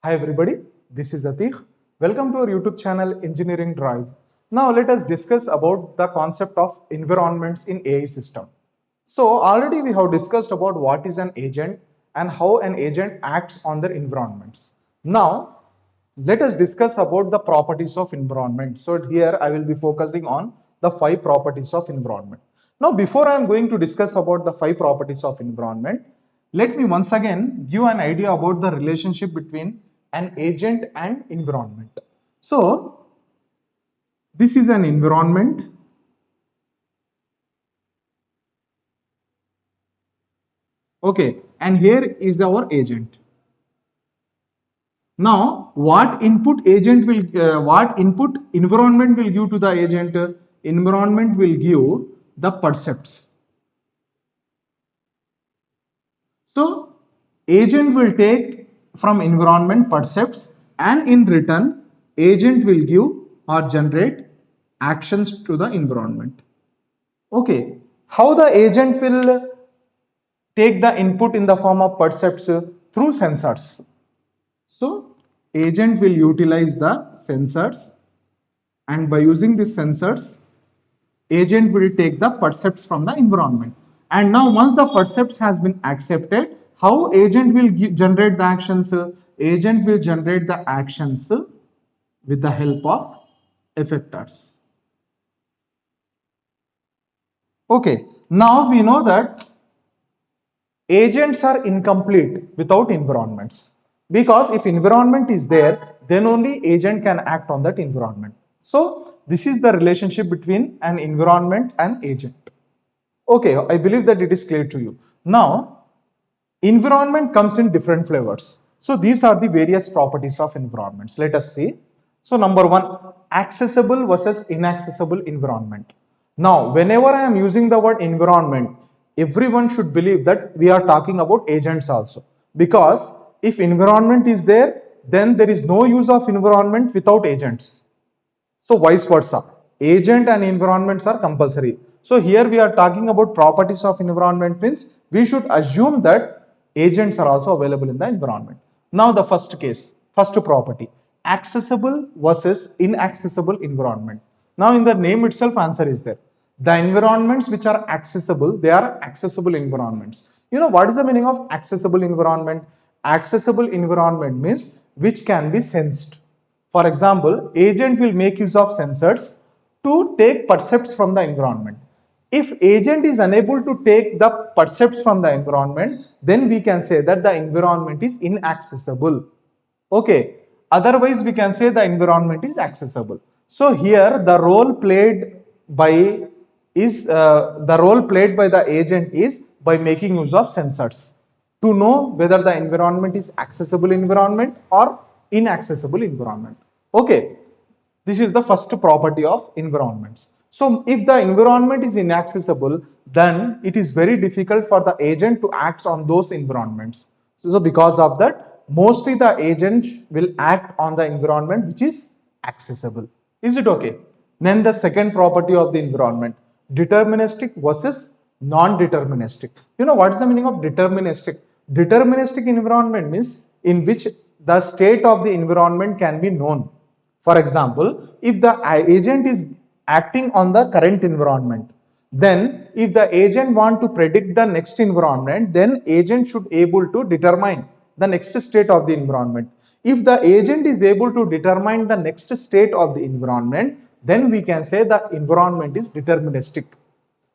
Hi everybody, this is Atik. Welcome to our YouTube channel Engineering Drive. Now let us discuss about the concept of environments in AI system. So already we have discussed about what is an agent and how an agent acts on their environments. Now let us discuss about the properties of environment. So here I will be focusing on the 5 properties of environment. Now before I am going to discuss about the 5 properties of environment, let me once again give an idea about the relationship between an agent and environment. So this is an environment. Okay, and here is our agent. Now, what input environment will give to the agent? Environment will give the percepts. So, agent will take from environment percepts, and in return, agent will give or generate actions to the environment. Okay, how the agent will take the input in the form of percepts through sensors. So agent will utilize the sensors, and by using these sensors, agent will take the percepts from the environment. And now once the percepts has been accepted, how agent will generate the actions? Agent will generate the actions with the help of effectors. Okay, now we know that agents are incomplete without environments, because if environment is there, then only agent can act on that environment. So this is the relationship between an environment and agent. Okay, I believe that it is clear to you. Now environment comes in different flavors. So these are the various properties of environments. Let us see. So number one, accessible versus inaccessible environment. Now, whenever I am using the word environment, everyone should believe that we are talking about agents also. Because if environment is there, then there is no use of environment without agents. So vice versa, agent and environments are compulsory. So here we are talking about properties of environment, means we should assume that agents are also available in the environment. Now the first property, accessible versus inaccessible environment. Now in the name itself answer is there. The environments which are accessible, they are accessible environments. You know what is the meaning of accessible environment? Accessible environment means which can be sensed. For example, agent will make use of sensors to take percepts from the environment. If agent is unable to take the percepts from the environment, then we can say that the environment is inaccessible. Okay. Otherwise, we can say the environment is accessible. So here the role played by the agent is by making use of sensors to know whether the environment is accessible environment or inaccessible environment. Okay, this is the first property of environments. So if the environment is inaccessible, then it is very difficult for the agent to act on those environments. So because of that, mostly the agent will act on the environment which is accessible. Is it okay? Then the second property of the environment, deterministic versus non-deterministic. You know what is the meaning of deterministic? Deterministic environment means in which the state of the environment can be known. For example, if the agent is acting on the current environment, then if the agent want to predict the next environment, then agent should able to determine the next state of the environment. If the agent is able to determine the next state of the environment, then we can say the environment is deterministic.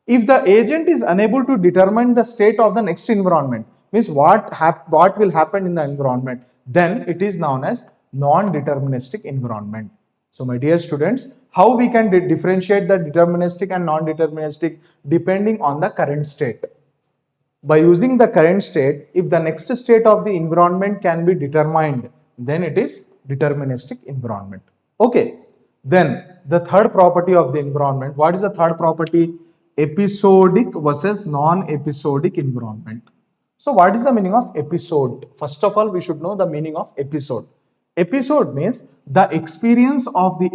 If the agent is unable to determine the state of the next environment, means what will happen in the environment, then it is known as non-deterministic environment. So my dear students, how we can differentiate the deterministic and non-deterministic? Depending on the current state. By using the current state, if the next state of the environment can be determined, then it is deterministic environment. Okay. Then the third property of the environment. What is the third property? Episodic versus non-episodic environment. So what is the meaning of episode? First of all, we should know the meaning of episode. Episode means the experience of the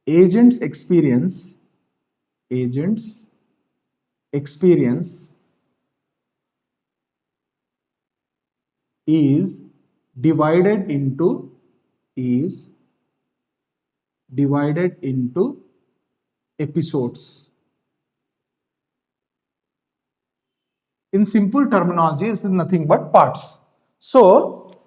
agent's experience is divided into is divided into episodes. In simple terminology, this is nothing but parts. So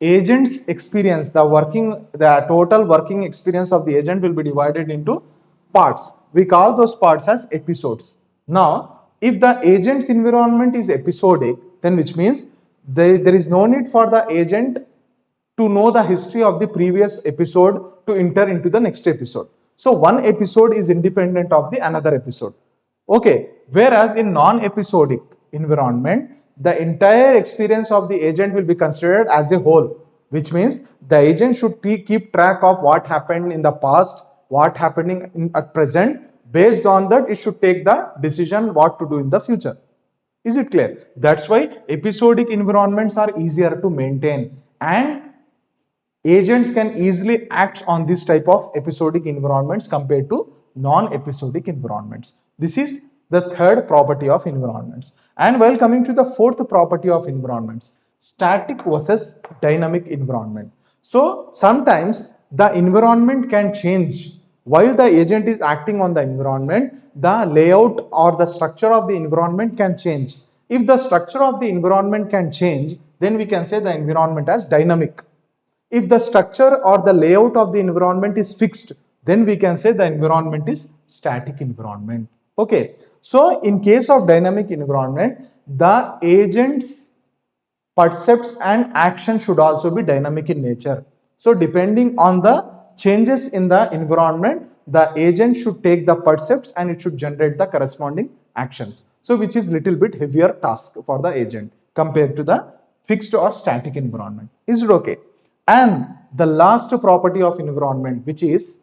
agent's experience, the total working experience of the agent will be divided into parts. We call those parts as episodes. Now, if the agent's environment is episodic, then which means there is no need for the agent to know the history of the previous episode to enter into the next episode. So one episode is independent of the another episode. Okay, whereas in non-episodic environment, the entire experience of the agent will be considered as a whole, which means the agent should keep track of what happened in the past, what happening at present. Based on that, it should take the decision what to do in the future. Is it clear? That's why episodic environments are easier to maintain, and agents can easily act on this type of episodic environments compared to non-episodic environments. This is the third property of environments. And while coming to the fourth property of environments, static versus dynamic environment. So sometimes the environment can change while the agent is acting on the environment. The layout or the structure of the environment can change. If the structure of the environment can change, then we can say the environment as dynamic. If the structure or the layout of the environment is fixed, then we can say the environment is static environment. Okay, so in case of dynamic environment, the agent's percepts and action should also be dynamic in nature. So depending on the changes in the environment, the agent should take the percepts and it should generate the corresponding actions. So which is little bit heavier task for the agent compared to the fixed or static environment. Is it okay? And the last property of environment, which is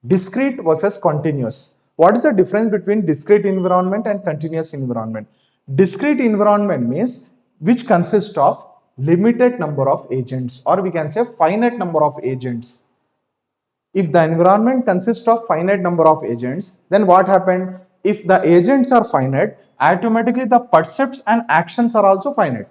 discrete versus continuous. What is the difference between discrete environment and continuous environment? Discrete environment means which consists of limited number of agents, or we can say finite number of agents. If the environment consists of finite number of agents, then what happened? If the agents are finite, automatically the percepts and actions are also finite.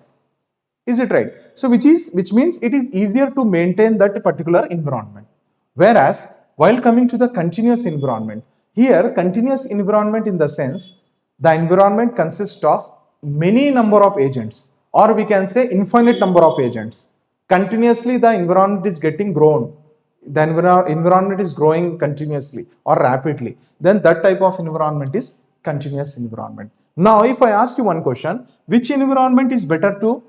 Is it right? So which means it is easier to maintain that particular environment. Whereas while coming to the continuous environment, here continuous environment in the sense the environment consists of many number of agents, or we can say infinite number of agents. Continuously the environment is getting grown. The environment is growing continuously or rapidly. Then that type of environment is continuous environment. Now if I ask you one question, which environment is better to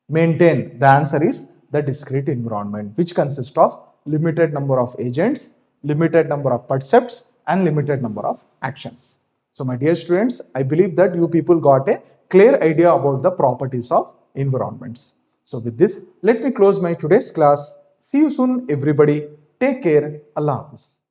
maintain? The answer is the discrete environment, which consists of limited number of agents, limited number of percepts, and limited number of actions. So my dear students, I believe that you people got a clear idea about the properties of environments. So with this, let me close my today's class. See you soon everybody. Take care. Allah Hafiz.